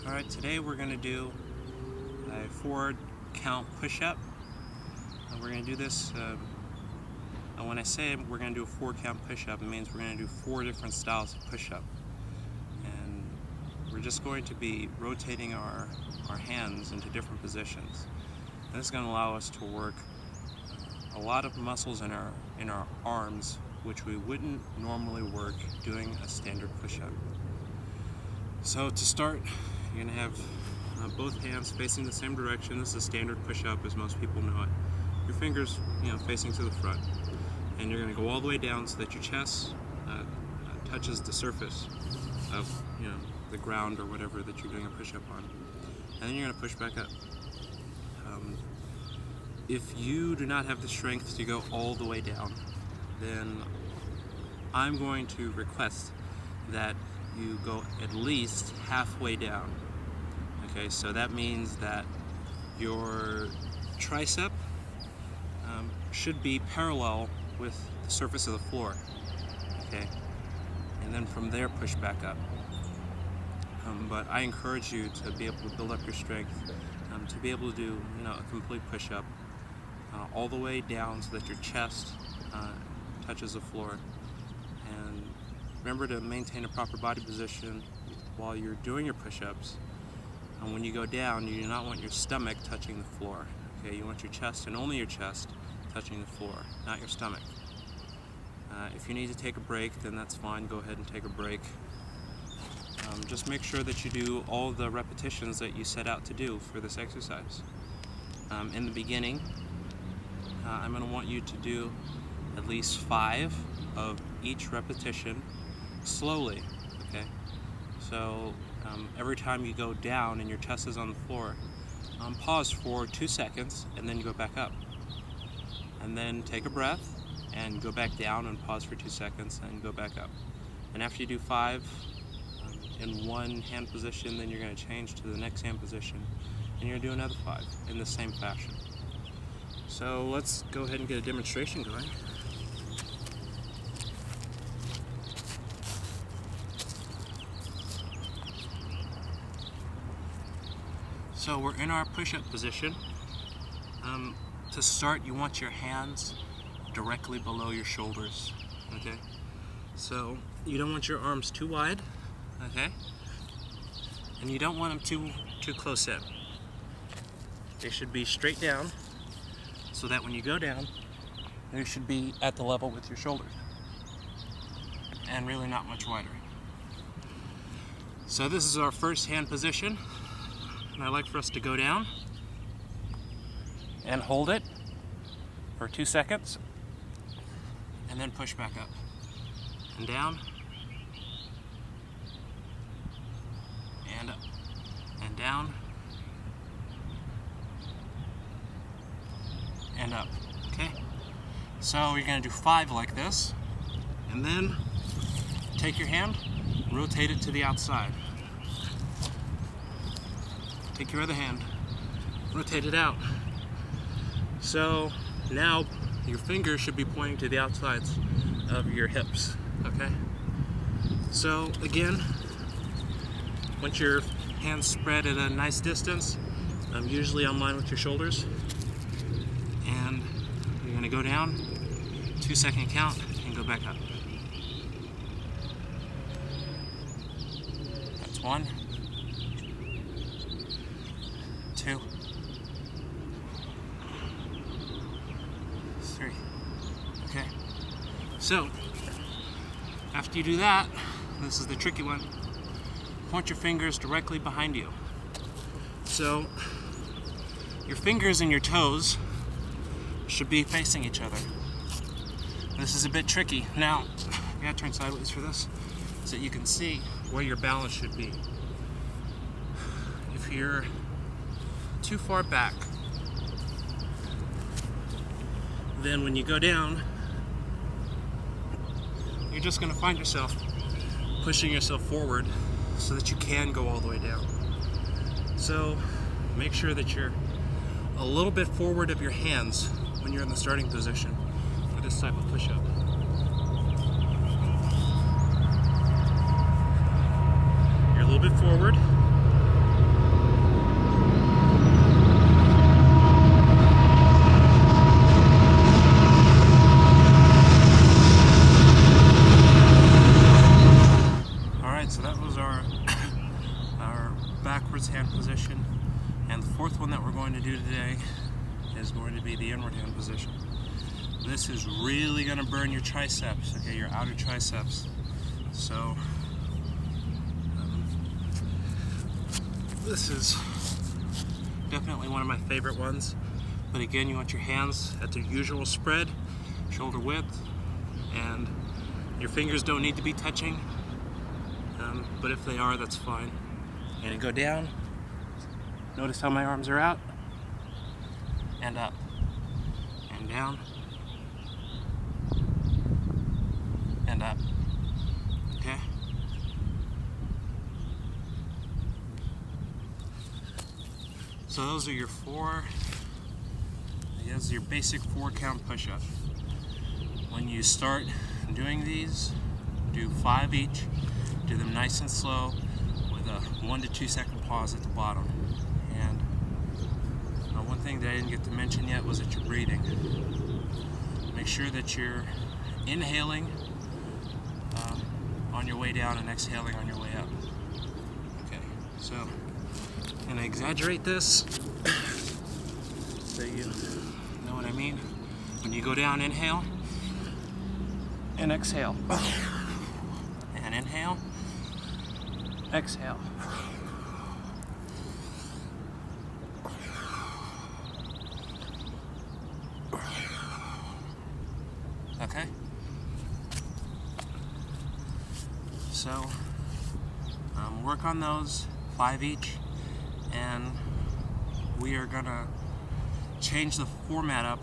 Alright, today we're going to do a 4-count push-up. We're going to do this, and when I say we're going to do a 4-count push-up, it means we're going to do 4 different styles of push-up. And we're just going to be rotating our hands into different positions. And this is going to allow us to work a lot of muscles in our arms, which we wouldn't normally work doing a standard push-up. So to start, you're going to have both hands facing the same direction. This is a standard push-up as most people know it. Your fingers, facing to the front. And you're going to go all the way down so that your chest touches the surface of the ground or whatever that you're doing a push-up on. And then you're going to push back up. If you do not have the strength to go all the way down, then I'm going to request that you go at least halfway down. Okay, so that means that your tricep should be parallel with the surface of the floor. Okay, and then from there push back up. But I encourage you to be able to build up your strength, to be able to do a complete push-up all the way down so that your chest touches the floor. And remember to maintain a proper body position while you're doing your push-ups. And when you go down, you do not want your stomach touching the floor. Okay, you want your chest and only your chest touching the floor, not your stomach. If you need to take a break, then that's fine. Go ahead and take a break. Just make sure that you do all the repetitions that you set out to do for this exercise. In the beginning, I'm going to want you to do at least 5 of each repetition slowly. Okay, so every time you go down and your chest is on the floor, pause for 2 seconds and then go back up, and then take a breath and go back down and pause for 2 seconds and go back up. And after you do 5 in one hand position, then you're going to change to the next hand position and you're going to do another 5 in the same fashion. So let's go ahead and get a demonstration going. So we're in our push-up position. To start, you want your hands directly below your shoulders. Okay, so you don't want your arms too wide. Okay, and you don't want them too close in. They should be straight down, so that when you go down, they should be at the level with your shoulders, and really not much wider. So this is our first hand position, and I'd like for us to go down and hold it for 2 seconds, and then push back up and down and up and down and up. Okay, so you're going to do 5 like this, and then take your hand, rotate it to the outside. Take your other hand, rotate it out. So now your fingers should be pointing to the outsides of your hips. Okay, so again, once your hands spread at a nice distance, usually on line with your shoulders, and you're going to go down, 2-second count, and go back up. That's 1, 2, 3. Okay, so after you do that, this is the tricky one, point your fingers directly behind you. So your fingers and your toes should be facing each other. This is a bit tricky. Now, you gotta turn sideways for this so that you can see where your balance should be. If you're too far back, then when you go down, you're just going to find yourself pushing yourself forward so that you can go all the way down. So make sure that you're a little bit forward of your hands when you're in the starting position for this type of push-up. You're a little bit forward, backwards hand position. And the fourth one that we're going to do today is going to be the inward hand position. This is really going to burn your triceps, okay, your outer triceps. So this is definitely one of my favorite ones. But again, you want your hands at their usual spread, shoulder width, and your fingers don't need to be touching. But if they are, that's fine. And go down. Notice how my arms are out. And up. And down. And up. Okay? So those are your those are your basic 4-count push-up. When you start doing these, do 5 each. Do them nice and slow with a 1 to 2 second pause at the bottom. And one thing that I didn't get to mention yet was that you're breathing. Make sure that you're inhaling on your way down and exhaling on your way up. Okay, so I'm going to exaggerate this so you know what I mean. When you go down, inhale and exhale. And inhale, exhale. Okay? So, work on those, 5 each, and we are gonna change the format up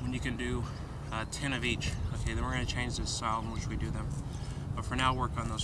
when you can do 10 of each. Okay, then we're gonna change the style in which we do them. But for now, work on those